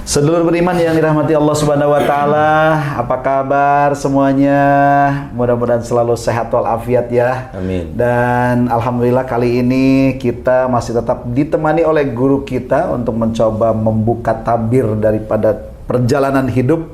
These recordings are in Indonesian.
Sedulur beriman yang dirahmati Allah Subhanahu wa taala, apa kabar semuanya? Mudah-mudahan selalu sehat walafiat ya. Amin. Dan alhamdulillah kali ini kita masih tetap ditemani oleh guru kita untuk mencoba membuka tabir daripada perjalanan hidup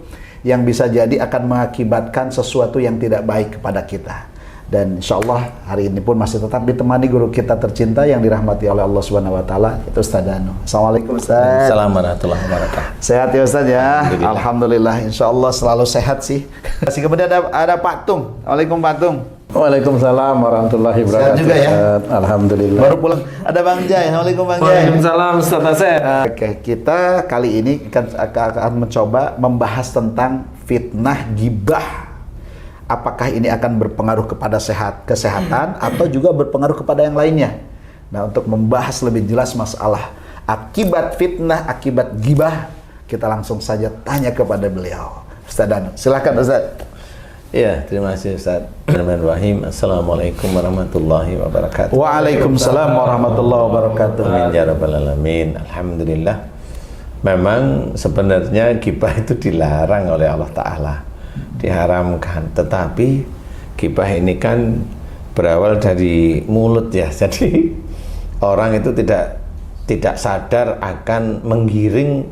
yang bisa jadi akan mengakibatkan sesuatu yang tidak baik kepada kita. Dan insya Allah hari ini pun masih tetap ditemani guru kita tercinta yang dirahmati oleh Allah Subhanahu wa taala, itu Ustaz Danu. Assalamualaikum Ustaz. Assalamualaikum warahmatullahi wabarakatuh. Sehat ya Ustaz ya? Alhamdulillah, insya Allah selalu sehat sih. Masih kemudian ada Pak Tung. Waalaikumsalam Pak Tung. Waalaikumsalam warahmatullahi wabarakatuh. Sehat juga ya? Alhamdulillah. Baru pulang. Ada Bang Jai. Waalaikumsalam Bang Jai. Waalaikumsalam Ustaz Asep. Oke, kita kali ini akan mencoba membahas tentang fitnah gibah. Apakah ini akan berpengaruh kepada kesehatan atau juga berpengaruh kepada yang lainnya? Nah, untuk membahas lebih jelas masalah akibat fitnah, akibat gibah, kita langsung saja tanya kepada beliau. Ustaz Danu, silakan Ustaz. Ya, terima kasih Ustaz. Bismillahirrahmanirrahim. Assalamualaikum warahmatullahi wabarakatuh. Waalaikumsalam warahmatullahi wabarakatuh. Amin ya rabbal alamin. Alhamdulillah. Memang sebenarnya gibah itu dilarang oleh Allah Ta'ala, diharamkan, tetapi gibah ini kan berawal dari mulut ya, jadi orang itu tidak sadar akan menggiring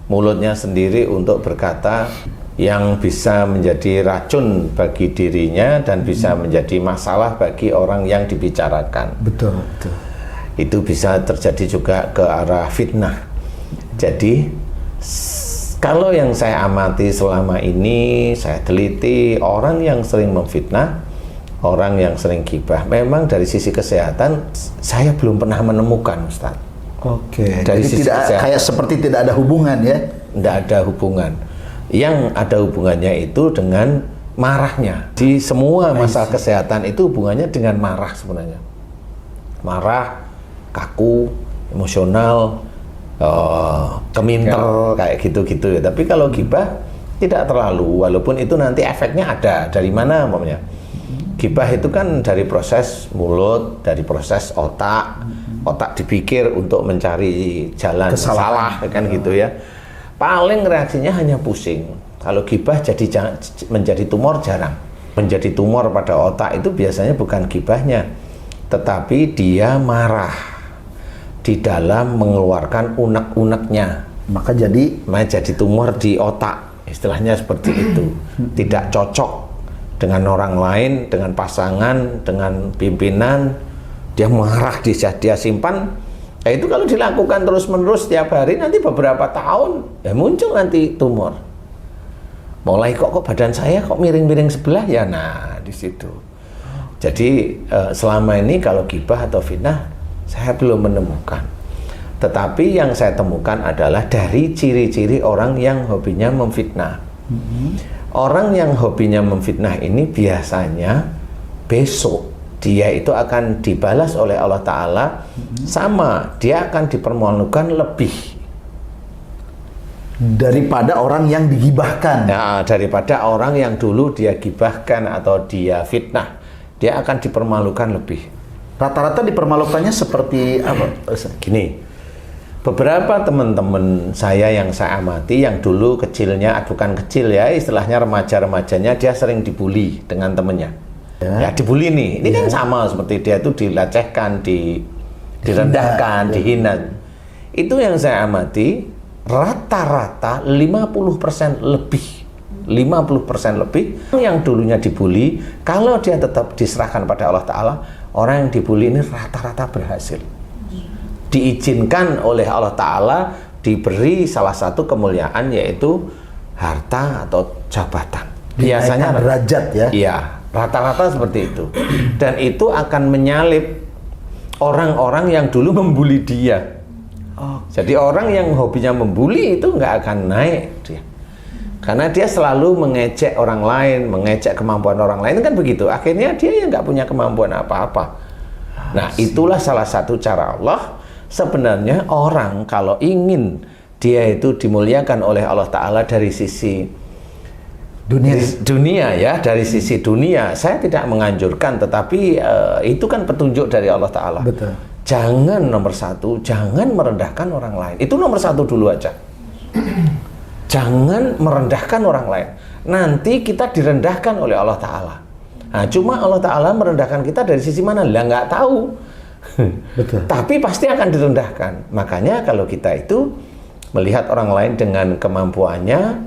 mulutnya sendiri untuk berkata yang bisa menjadi racun bagi dirinya dan bisa menjadi masalah bagi orang yang dibicarakan. Betul, betul. Itu bisa terjadi juga ke arah fitnah. Jadi kalau yang saya amati selama ini, saya teliti orang yang sering memfitnah, orang yang sering gibah, memang dari sisi kesehatan saya belum pernah menemukan, Ustaz. Oke. Dari Jadi sisi tidak kesehatan. kayak seperti tidak ada hubungan ya? Tidak ada hubungan. Yang ada hubungannya itu dengan marahnya. Di semua masalah kesehatan itu hubungannya dengan marah sebenarnya. Marah, kaku, emosional, keminter, kayak gitu-gitu ya. Tapi kalau gibah tidak terlalu, walaupun itu nanti efeknya ada. Dari mana umpamanya? Gibah itu kan dari proses mulut, dari proses otak. Otak dipikir untuk mencari jalan salah, kan gitu ya. Paling reaksinya hanya pusing. Kalau gibah menjadi tumor jarang. Menjadi tumor pada otak itu biasanya bukan gibahnya, tetapi dia marah di dalam mengeluarkan unek-uneknya, maka jadi tumor di otak, istilahnya seperti itu. Tidak cocok dengan orang lain, dengan pasangan, dengan pimpinan, dia marah, dia simpan. Ya itu kalau dilakukan terus-menerus setiap hari, nanti beberapa tahun ya muncul nanti tumor. Mulai kok badan saya kok miring-miring sebelah ya, nah di situ. Jadi selama ini kalau gibah atau fitnah saya belum menemukan. Tetapi yang saya temukan adalah dari ciri-ciri orang yang hobinya memfitnah. Orang yang hobinya memfitnah ini biasanya besok dia itu akan dibalas oleh Allah Ta'ala sama, dia akan dipermalukan lebih daripada orang yang digibahkan. Nah, daripada orang yang dulu dia gibahkan atau dia fitnah, dia akan dipermalukan lebih. Rata-rata dipermalukannya seperti apa? Gini, beberapa teman-teman saya yang saya amati yang dulu kecilnya, bukan kecil ya, istilahnya remaja-remajanya, dia sering dibully dengan temennya. Ya dibully nih, ini kan sama seperti dia itu dilecehkan, direndahkan, dihina. Itu yang saya amati, rata-rata 50% lebih. 50% lebih yang dulunya dibully, kalau dia tetap diserahkan pada Allah Ta'ala, orang yang dibully ini rata-rata berhasil. Diizinkan oleh Allah Ta'ala, diberi salah satu kemuliaan yaitu harta atau jabatan. Biasanya derajat ya? Iya, rata-rata seperti itu. Dan itu akan menyalip orang-orang yang dulu membuli dia. Jadi orang yang hobinya membuli itu nggak akan naik dia. Karena dia selalu mengejek orang lain, mengejek kemampuan orang lain, kan begitu. Akhirnya dia yang nggak punya kemampuan apa-apa. Nah, itulah salah satu cara Allah. Sebenarnya orang kalau ingin dia itu dimuliakan oleh Allah Ta'ala dari sisi dunia ya, dari sisi dunia saya tidak menganjurkan, tetapi itu kan petunjuk dari Allah Ta'ala. Betul. Jangan nomor satu, jangan merendahkan orang lain. Itu nomor satu dulu aja. jangan merendahkan orang lain. Nanti kita direndahkan oleh Allah Ta'ala. Nah, cuma Allah Ta'ala merendahkan kita dari sisi mana? Lah nggak tahu. Betul. Tapi pasti akan direndahkan. Makanya kalau kita itu melihat orang lain dengan kemampuannya,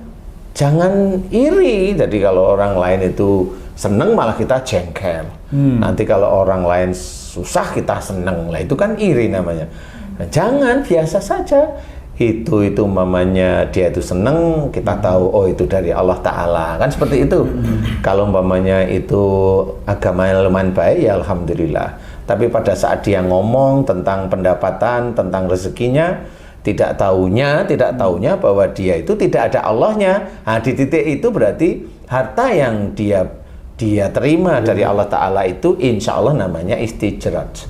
jangan iri. Jadi kalau orang lain itu seneng malah kita jengkel. Nanti kalau orang lain susah kita seneng, lah itu kan iri namanya. Nah, jangan, biasa saja. Itu umpamanya dia itu seneng, kita tahu oh itu dari Allah Ta'ala, kan seperti itu. Kalau umpamanya itu agamanya lumayan baik, ya alhamdulillah. Tapi pada saat dia ngomong tentang pendapatan, tentang rezekinya, tidak taunya bahwa dia itu tidak ada Allahnya. Nah, di titik itu berarti harta yang dia terima dari Allah Ta'ala itu insya Allah namanya istijrat.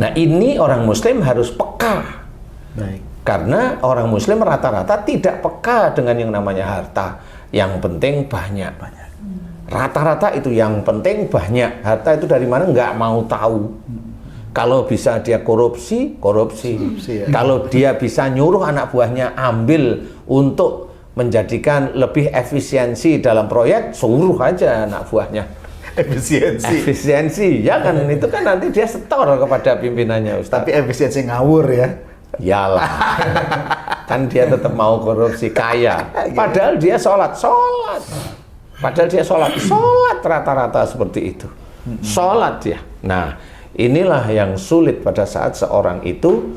Nah, ini orang muslim harus peka. Baik. Karena orang muslim rata-rata tidak peka dengan yang namanya harta. Yang penting banyak. Rata-rata itu yang penting banyak. Harta itu dari mana nggak mau tahu. Kalau bisa dia korupsi. Ya. Kalau dia bisa nyuruh anak buahnya ambil untuk menjadikan lebih efisiensi dalam proyek, suruh aja anak buahnya. Efisiensi, ya kan? Itu kan nanti dia setor kepada pimpinannya, Ustaz. Tapi efisiensi ngawur ya. Yalah, kan dia tetap mau korupsi kaya. Padahal dia sholat. Padahal dia sholat rata-rata seperti itu. Sholat dia. Nah, inilah yang sulit pada saat seorang itu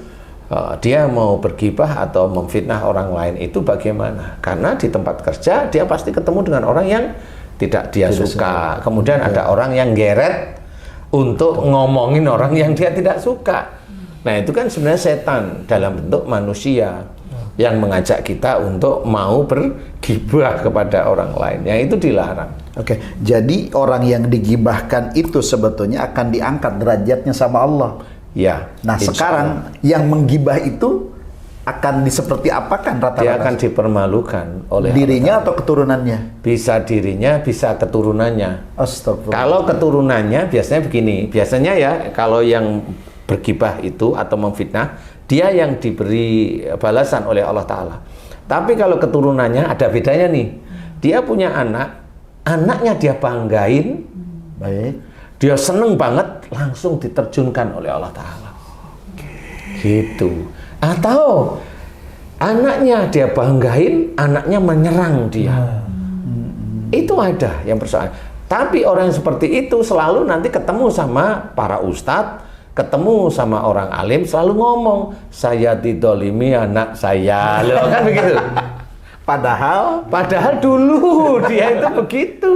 dia mau bergibah atau memfitnah orang lain itu bagaimana? Karena di tempat kerja dia pasti ketemu dengan orang yang tidak dia suka. Kemudian ada orang yang geret untuk ngomongin orang yang dia tidak suka. Nah, itu kan sebenarnya setan dalam bentuk manusia yang mengajak kita untuk mau bergibah kepada orang lain. Yang itu dilarang. Oke, jadi orang yang digibahkan itu sebetulnya akan diangkat derajatnya sama Allah. Ya. Nah, sekarang yang menggibah itu akan seperti apa kan rata-rata? Dia akan dipermalukan oleh dirinya atau keturunannya? Bisa dirinya, bisa keturunannya. Astagfirullah. Kalau keturunannya biasanya begini. Biasanya ya kalau yang bergibah itu atau memfitnah, dia yang diberi balasan oleh Allah Ta'ala. Tapi kalau keturunannya ada bedanya nih. Dia punya anak, anaknya dia banggain, Baik. dia seneng banget, langsung diterjunkan oleh Allah Ta'ala. Gitu. Atau anaknya dia banggain, anaknya menyerang dia. Itu ada yang persoalan. Tapi orang yang seperti itu selalu nanti ketemu sama para ustadz, ketemu sama orang alim, selalu ngomong, saya didolimi anak saya. Loh, kan begitu. Padahal dulu dia itu begitu.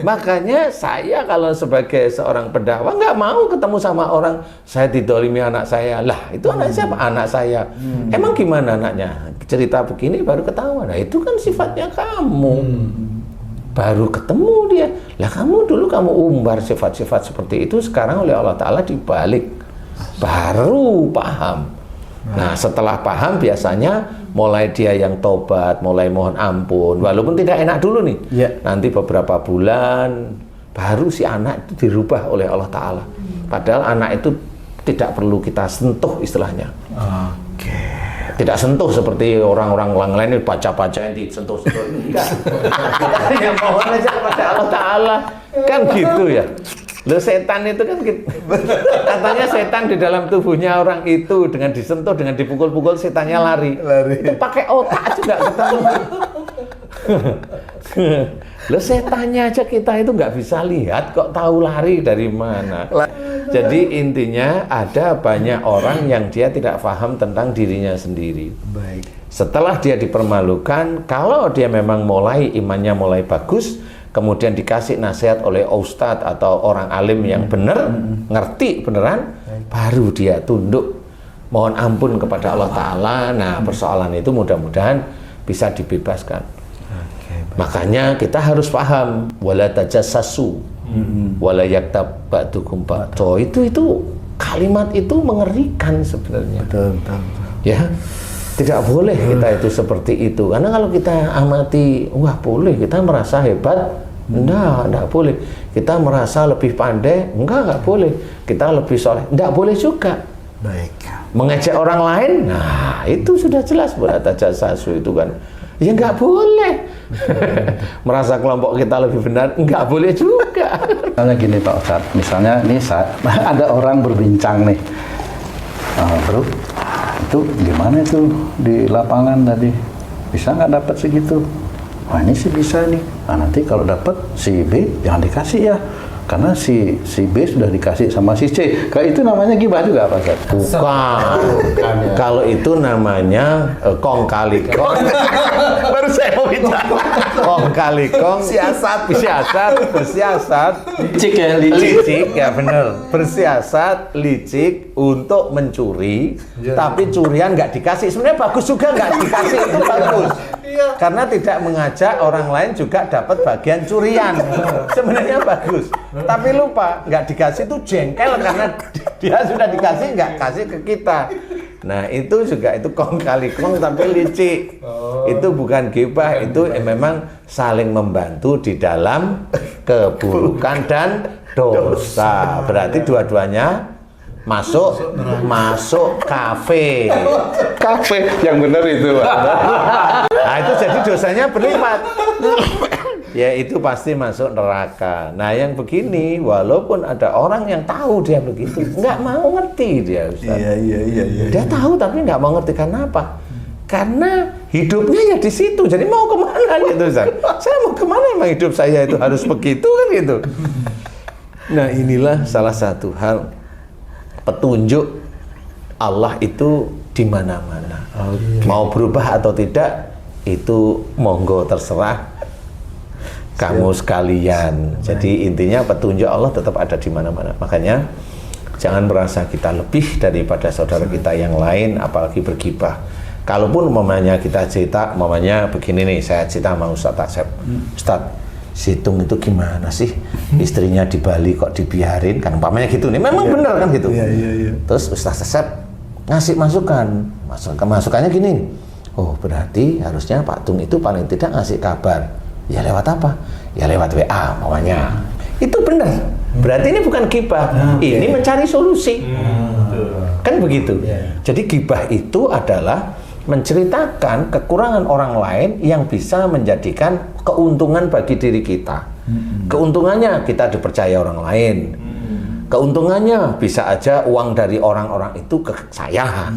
Makanya saya kalau sebagai seorang pendakwah nggak mau ketemu sama orang, saya didolimi anak saya. Lah, itu anak siapa? Anak saya. Emang gimana anaknya? Cerita begini baru ketahuan. Nah, itu kan sifatnya kamu. Baru ketemu dia. Lah, kamu dulu kamu umbar sifat-sifat seperti itu, sekarang oleh Allah Ta'ala dibalik. Baru paham. Nah, setelah paham biasanya mulai dia yang tobat, mulai mohon ampun, walaupun tidak enak dulu nih. Nanti beberapa bulan baru si anak itu dirubah oleh Allah Ta'ala. Padahal anak itu tidak perlu kita sentuh istilahnya. Tidak sentuh seperti orang-orang lain baca-baca yang disentuh-sentuh. Enggak. Kita hanya mohon aja kepada Allah Ta'ala. Kan gitu ya. Loh, setan itu kan gitu. Katanya setan di dalam tubuhnya orang itu dengan disentuh, dengan dipukul-pukul setannya lari. Itu pakai otak juga ketemu. Loh, setannya aja kita itu nggak bisa lihat kok tahu lari dari mana. Jadi intinya ada banyak orang yang dia tidak paham tentang dirinya sendiri. Baik. Setelah dia dipermalukan, kalau dia memang mulai imannya mulai bagus, kemudian dikasih nasihat oleh ustadz atau orang alim yang benar, ngerti beneran, baru dia tunduk, mohon ampun kepada Allah Ta'ala. Nah, persoalan itu mudah-mudahan bisa dibebaskan. Makanya kita harus paham, wala tajassasu, wala yaktab ba'dukum ba'da. Itu kalimat itu mengerikan sebenarnya. Betul. Ya. Tidak boleh kita itu seperti itu. Karena kalau kita amati, wah boleh, kita merasa hebat, enggak boleh. Kita merasa lebih pandai, enggak boleh. Kita lebih soleh, enggak boleh juga. Baik. Mengejek orang lain, nah itu sudah jelas berata jasasu itu kan. Ya nggak boleh. Merasa kelompok kita lebih benar, nggak boleh juga. Misalnya gini Pak Ustadz, misalnya ini ada orang berbincang nih, bro, itu gimana itu di lapangan tadi, bisa nggak dapat segitu? Wah ini sih bisa nih. Nah nanti kalau dapat si B jangan dikasih ya, karena si B sudah dikasih sama si C. Kayak itu namanya gibah juga Pak Ustadz? Bukan. Kalau itu namanya kong kali kong. Baru saya mau bicara. Kong kali kong. Bersiasat. Licik ya, Licik ya benar. Bersiasat, licik untuk mencuri, tapi curian nggak dikasih. Sebenarnya bagus juga nggak dikasih, itu bagus. Karena tidak mengajak orang lain juga dapat bagian curian. Sebenarnya bagus. Tapi lupa, nggak dikasih itu jengkel karena dia sudah dikasih, nggak kasih ke kita. Nah itu juga, itu kong kali kong tapi licik. Itu bukan gibah, itu memang saling membantu di dalam keburukan dan dosa. Berarti dua-duanya masuk kafe yang benar itu Pak. Nah itu jadi dosanya berlipat. Ya itu pasti masuk neraka. Nah yang begini, walaupun ada orang yang tahu dia begitu, nggak mau ngerti dia, Ustaz. Iya. Dia tahu tapi nggak mau ngerti. Karena apa? Karena hidupnya ya di situ. Jadi mau kemana gitu, Ustaz? Saya mau kemana, emang hidup saya itu harus begitu kan gitu. Nah inilah salah satu hal petunjuk Allah itu di mana-mana. Mau berubah atau tidak itu monggo terserah kamu sekalian. Jadi intinya petunjuk Allah tetap ada di mana-mana. Makanya jangan merasa kita lebih daripada saudara kita yang lain, apalagi bergibah. Kalaupun umpamanya kita cerita, umpamanya begini nih, saya cerita sama Ustaz Asep. Ustaz, Situng itu gimana sih? Istrinya di Bali kok dibiarin? Kan umpamanya gitu nih. Memang benar kan gitu. Iya. Terus Ustaz Asep ngasih masukannya gini. Oh, berarti harusnya Pak Tung itu paling tidak ngasih kabar. Ya lewat apa? Ya lewat WA namanya. Itu benar. Berarti ini bukan gibah. Ini mencari solusi. Kan begitu. Jadi gibah itu adalah menceritakan kekurangan orang lain yang bisa menjadikan keuntungan bagi diri kita. Keuntungannya kita dipercaya orang lain. Keuntungannya bisa aja uang dari orang-orang itu ke saya.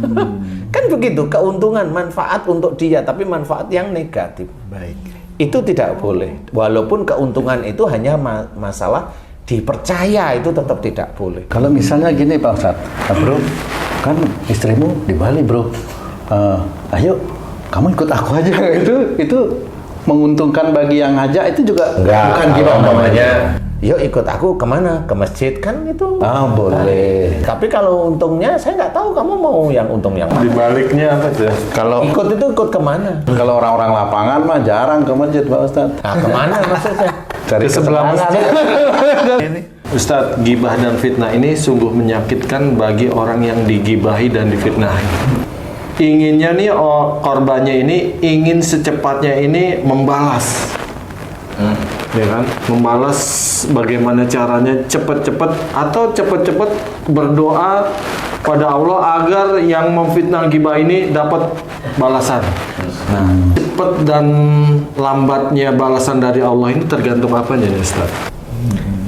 Kan begitu, keuntungan, manfaat untuk dia, tapi manfaat yang negatif. Baik. Itu tidak boleh. Walaupun keuntungan itu hanya masalah dipercaya, itu tetap tidak boleh. Kalau misalnya gini Pak Ustadz, bro, kan istrimu di Bali bro, ayo kamu ikut aku aja. Itu menguntungkan bagi yang ngajak, itu juga bukan gibah namanya. Yuk ikut aku kemana? Ke masjid kan itu. Boleh. Tapi kalau untungnya saya nggak tahu kamu mau yang untung yang mana. Dibaliknya apa tuh? Kalau Ikut itu ikut kemana? kalau orang-orang lapangan mah jarang ke masjid Pak Ustadz. Nah kemana maksudnya? Cari sebelah masjid. Ustadz, gibah dan fitnah ini sungguh menyakitkan bagi orang yang digibahi dan difitnahi. Inginnya nih korbannya ini ingin secepatnya ini membalas. Ya kan? Membalas bagaimana caranya cepat-cepat atau cepat-cepat berdoa pada Allah agar yang memfitnah gibah ini dapat balasan. Nah, cepat dan lambatnya balasan dari Allah ini tergantung apanya nih Ustaz?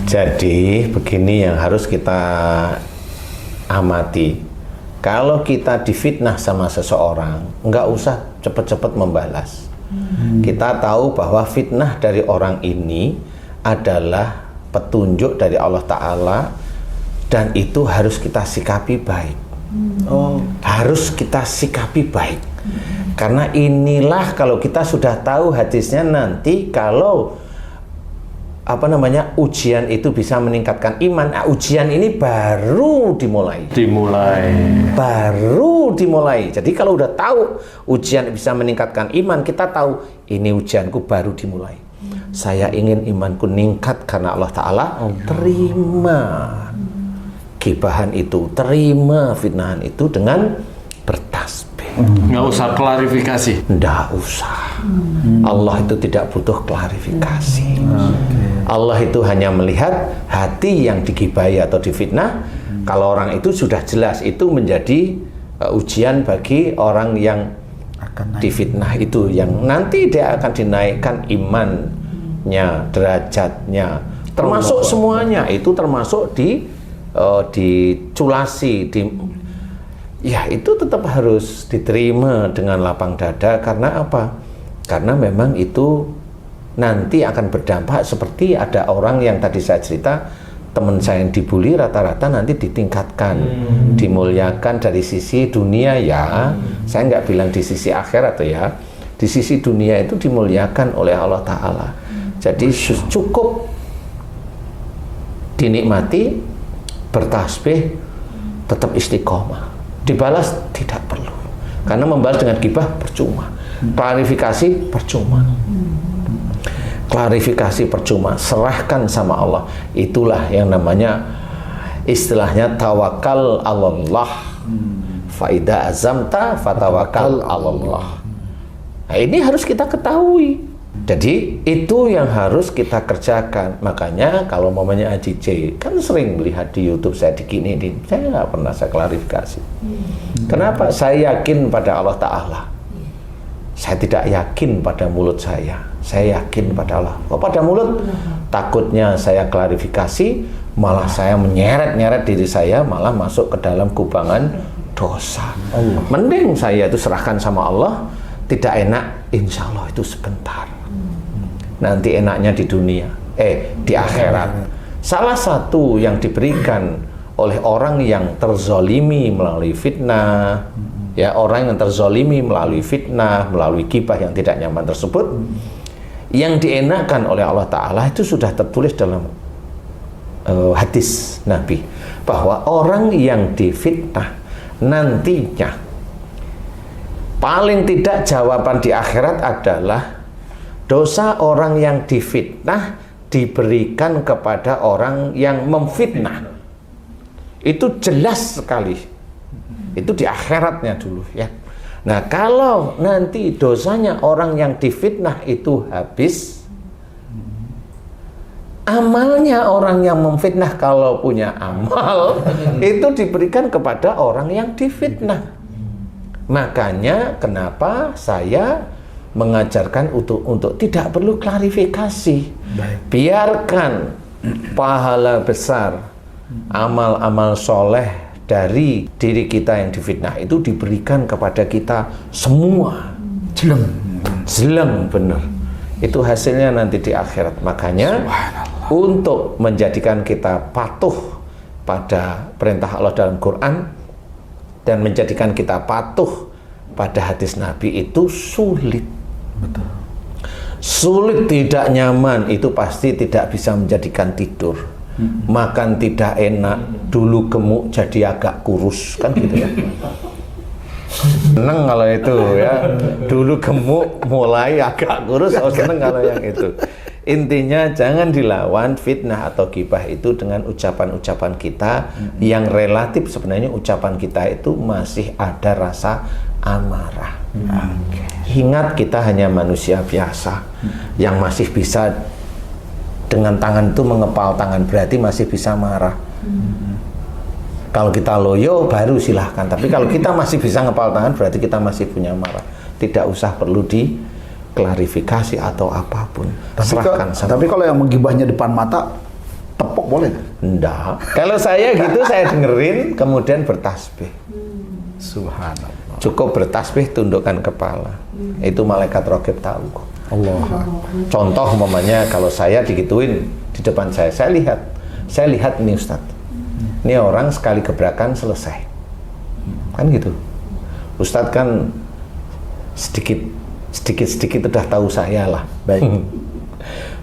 Jadi begini yang harus kita amati. Kalau kita difitnah sama seseorang, nggak usah cepat-cepat membalas. Kita tahu bahwa fitnah dari orang ini adalah petunjuk dari Allah Ta'ala, dan itu harus kita sikapi baik. Harus kita sikapi baik. Karena inilah kalau kita sudah tahu hadisnya nanti kalau ujian itu bisa meningkatkan iman. Ujian ini baru dimulai. Baru dimulai. Jadi kalau udah tahu ujian bisa meningkatkan iman, kita tahu ini ujianku baru dimulai. Saya ingin imanku meningkat karena Allah Ta'ala. Terima gibahan itu, terima fitnahan itu dengan bertasbih. Nggak usah klarifikasi. Nggak usah. Allah itu tidak butuh klarifikasi. Allah itu hanya melihat hati yang digibahi atau difitnah. Kalau orang itu sudah jelas, itu menjadi ujian bagi orang yang difitnah itu yang nanti dia akan dinaikkan imannya, derajatnya, termasuk semuanya itu termasuk diculasi, ya itu tetap harus diterima dengan lapang dada. Karena apa? Karena memang itu nanti akan berdampak seperti ada orang yang tadi saya cerita, teman saya yang dibully rata-rata nanti ditingkatkan, dimuliakan dari sisi dunia ya. Saya nggak bilang di sisi akhirat ya. Di sisi dunia itu dimuliakan oleh Allah Ta'ala. Jadi cukup dinikmati, bertasbih, tetap istiqomah. Dibalas tidak perlu. Karena membalas dengan gibah percuma. Klarifikasi percuma. Klarifikasi percuma, serahkan sama Allah. Itulah yang namanya istilahnya tawakal Allah. Faida azamta fatawakal Allah. Nah, ini harus kita ketahui. Jadi itu yang harus kita kerjakan. Makanya kalau mamanya Haji C kan sering melihat di YouTube saya digini, saya nggak pernah saya klarifikasi. Kenapa? Saya yakin pada Allah Ta'ala. Saya tidak yakin pada mulut saya yakin pada Allah. Kalau pada mulut, takutnya saya klarifikasi, malah saya menyeret-nyeret diri saya, malah masuk ke dalam kubangan dosa. Mending saya itu serahkan sama Allah, tidak enak, insya Allah itu sebentar. Nanti enaknya di dunia, di akhirat. Salah satu yang diberikan oleh orang yang terzolimi melalui fitnah, ya orang yang terzolimi melalui fitnah, melalui gibah yang tidak nyaman tersebut, yang dienakkan oleh Allah Ta'ala itu sudah tertulis dalam hadis Nabi, bahwa orang yang difitnah nantinya paling tidak jawaban di akhirat adalah dosa orang yang difitnah diberikan kepada orang yang memfitnah. Itu jelas sekali. Itu di akhiratnya dulu ya. Nah, kalau nanti dosanya orang yang difitnah itu habis, amalnya orang yang memfitnah kalau punya amal itu diberikan kepada orang yang difitnah. Makanya kenapa saya mengajarkan untuk tidak perlu klarifikasi. Biarkan pahala besar, amal-amal soleh dari diri kita yang difitnah itu diberikan kepada kita semua. Jeleng bener. Itu hasilnya nanti di akhirat. Makanya untuk menjadikan kita patuh pada perintah Allah dalam Quran dan menjadikan kita patuh pada hadis Nabi itu sulit. Sulit, tidak nyaman, itu pasti tidak bisa menjadikan tidur. Makan tidak enak, dulu gemuk jadi agak kurus, kan gitu ya. Seneng kalau itu ya, dulu gemuk mulai agak kurus, seneng kalau yang itu. Intinya jangan dilawan fitnah atau gibah itu dengan ucapan-ucapan kita yang relatif sebenarnya ucapan kita itu masih ada rasa amarah. Ingat kita hanya manusia biasa yang masih bisa dengan tangan itu mengepal tangan, berarti masih bisa marah. Kalau kita loyo baru silahkan, tapi kalau kita masih bisa ngepal tangan berarti kita masih punya marah. Tidak usah perlu diklarifikasi atau apapun. Tapi kalau yang menggibahnya depan mata, tepok boleh nggak? Enggak. Kalau saya gitu saya dengerin kemudian bertasbih. Subhanallah. Cukup bertasbih, tundukkan kepala. Itu malaikat raqib tahu kok. Allah. Contoh umpamanya kalau saya digituin di depan saya lihat ini Ustadz, ini orang sekali gebrakan selesai, kan gitu. Ustadz kan sedikit udah tahu saya lah. Baik.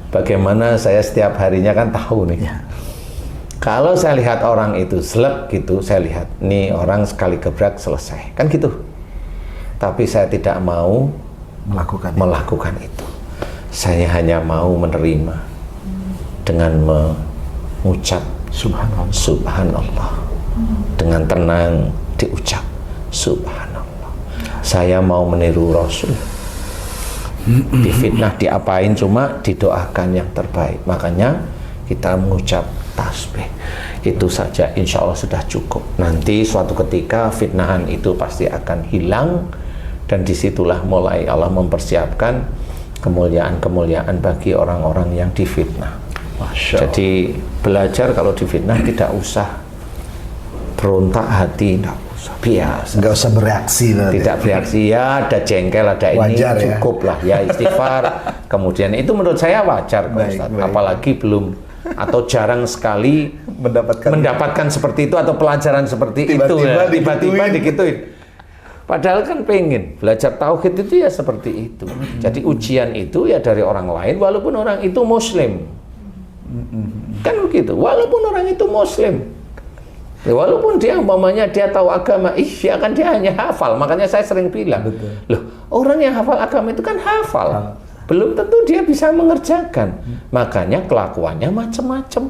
Bagaimana saya setiap harinya kan tahu nih. Ya. Kalau saya lihat orang itu selek gitu, saya lihat nih orang sekali gebrak selesai, kan gitu. Tapi saya tidak mau melakukan itu. Saya hanya mau menerima dengan mengucap Subhanallah. Dengan tenang diucap Subhanallah. Saya mau meniru Rasul. Difitnah diapain, cuma didoakan yang terbaik. Makanya kita mengucap tasbih. Itu saja, insya Allah sudah cukup. Nanti suatu ketika fitnahan itu pasti akan hilang Dan disitulah mulai Allah mempersiapkan kemuliaan-kemuliaan bagi orang-orang yang difitnah. Masya Allah. Jadi belajar kalau difitnah tidak usah berontak hati, tidak usah, biasa. Nggak usah bereaksi berarti. Tidak bereaksi, ya ada jengkel, ada ini, Wajar, ya? cukup lah ya istighfar. Kemudian itu menurut saya wajar Pak Baik, Ustadz. baik. Apalagi belum atau jarang sekali mendapatkan seperti itu atau pelajaran seperti itu ya. Tiba-tiba digituin. Padahal kan pengen belajar tauhid itu ya seperti itu. Jadi ujian itu ya dari orang lain walaupun orang itu muslim. Kan begitu, walaupun orang itu muslim. Ya, walaupun dia umpamanya dia tahu agama, dia kan dia hanya hafal. Makanya saya sering bilang, loh orang yang hafal agama itu kan hafal. Belum tentu dia bisa mengerjakan. Makanya kelakuannya macam-macam.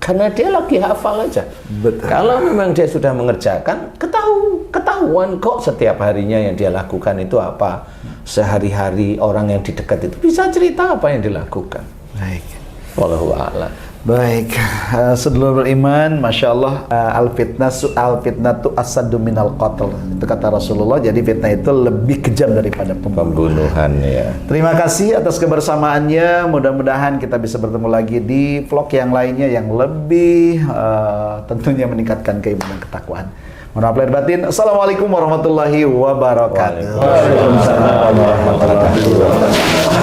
Karena dia lagi hafal aja. Betul. Kalau memang dia sudah mengerjakan, ketahuan kok setiap harinya yang dia lakukan itu apa. Sehari-hari orang yang di dekat itu bisa cerita apa yang dilakukan. Baik. Wallahu a'lam. Baik, sedulur beriman, Masya Allah, al-fitnatu asadu minal qatl. Itu kata Rasulullah, jadi fitnah itu lebih kejam daripada Pembunuhan ya. Terima kasih atas kebersamaannya. Mudah-mudahan kita bisa bertemu lagi di vlog yang lainnya yang lebih tentunya meningkatkan keimanan ketakwaan. Mohon maaf lahir batin. Assalamualaikum warahmatullahi wabarakatuh. Waalaikumsalam warahmatullahi wabarakatuh.